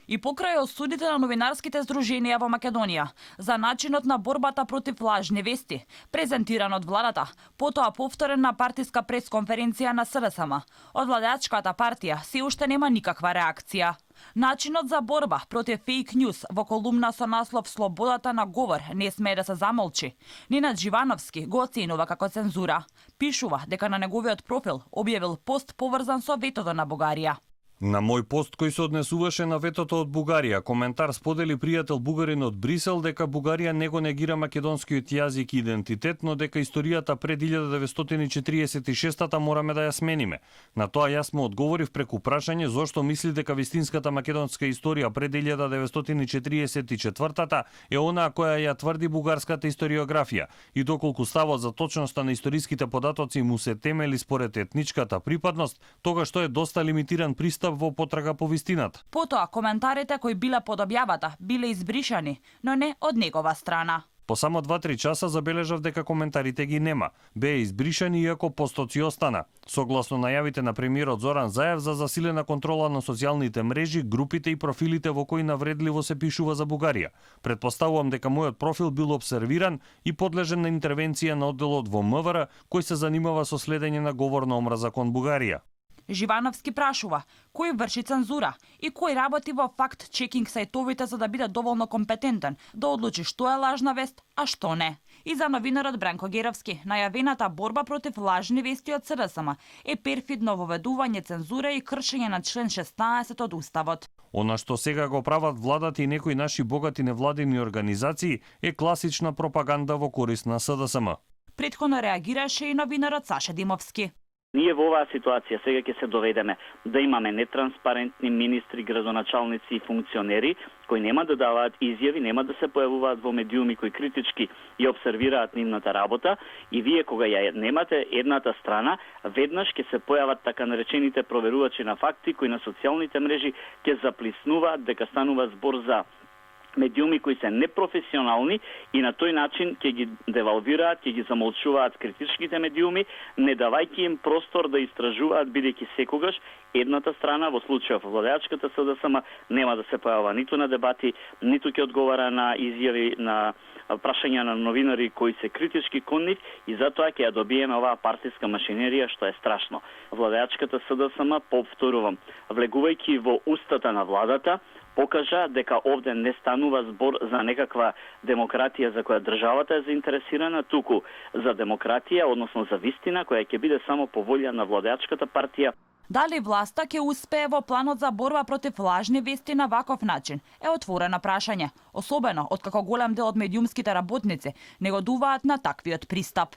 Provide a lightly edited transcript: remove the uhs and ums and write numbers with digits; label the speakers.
Speaker 1: И покрај осудите на новинарските здруженија во Македонија за начинот на борбата против лажни вести, презентиран од владата, потоа повторен на партиска пресконференција на СДСМ, од владачката партија се уште нема никаква реакција. Начинот за борба против фейк ньюс во колумна со наслов "Слободата на говор не смее да се замолчи", Нинат Живановски го оценува како цензура. Пишува дека на неговиот профил објавил пост поврзан со ветото на Бугарија.
Speaker 2: На мој пост кој се однесуваше на ветото од Бугарија, коментар сподели пријател бугарин од Брисел дека Бугарија не го негира македонскиот јазик и идентитет, но дека историјата пред 1946-та мораме да ја смениме. На тоа јас му одговорив преку прашање зошто мисли дека вистинската македонска историја пред 1944-та е онаа која ја тврди бугарската историографија и доколку ставот за точноста на историските податоци му се темели според етничката припадност, тогаш тоа е доста лимитиран пристап во потрага по вистината.
Speaker 1: Потоа коментарите кои биле под објавата биле избришани, но не од негова страна.
Speaker 2: По само 2-3 часа забележав дека коментарите ги нема. Беа избришани иако постоци остана. Согласно најавите на премиерот Зоран Заев за засилена контрола на социјалните мрежи, групите и профилите во кои навредливо се пишува за Бугарија. Предпоставувам дека мојот профил бил обсервиран и подлежен на интервенција на одделот во МВР кој се занимава со следење на говор на омраза кон Бугарија.
Speaker 1: Живановски прашува кој врши цензура и кој работи во факт-чекинг сајтовите за да биде доволно компетентен да одлучи што е лажна вест, а што не. И за новинарот Бранко Геровски, најавената борба против лажни вести од СДСМ е перфидно воведување цензура и кршење на член 16 од Уставот.
Speaker 2: Она што сега го прават владата и некои наши богати невладини организации е класична пропаганда во корист на СДСМ.
Speaker 1: Претходно реагираше и новинарот Саша Димовски.
Speaker 3: Ние во оваа ситуација сега ќе се доведеме да имаме нетранспарентни министри, градоначалници и функционери кои нема да даваат изјави, нема да се појавуваат во медиуми кои критички ја обсервираат нивната работа и вие кога ја немате едната страна, веднаш ќе се појават така наречените проверувачи на факти кои на социјалните мрежи ќе заплиснуваат дека станува збор за медиуми кои се непрофесионални и на тој начин ќе ги девалвираат, ќе ги замолчуваат критичките медиуми, не давајќи им простор да истражуваат, бидејќи секогаш едната страна, во случајов владеачката СДСМ, нема да се појава ниту на дебати, ниту ќе одговара на изјави, на прашања на новинари кои се критички кон нив и затоа ќе ја добиеме оваа партиска машинерија што е страшно. Владеачката СДСМ, повторувам, влегувајќи во устата на владата, покажа дека овде не станува збор за некаква демократија за која државата е заинтересирана, туку за демократија, односно за вистина која ќе биде само по волја на владеачката партија.
Speaker 1: Дали власта ќе успее во планот за борба против лажни вести на ваков начин е отворено прашање, особено откако голем дел од медиумските работници негодуваат на таквиот пристап.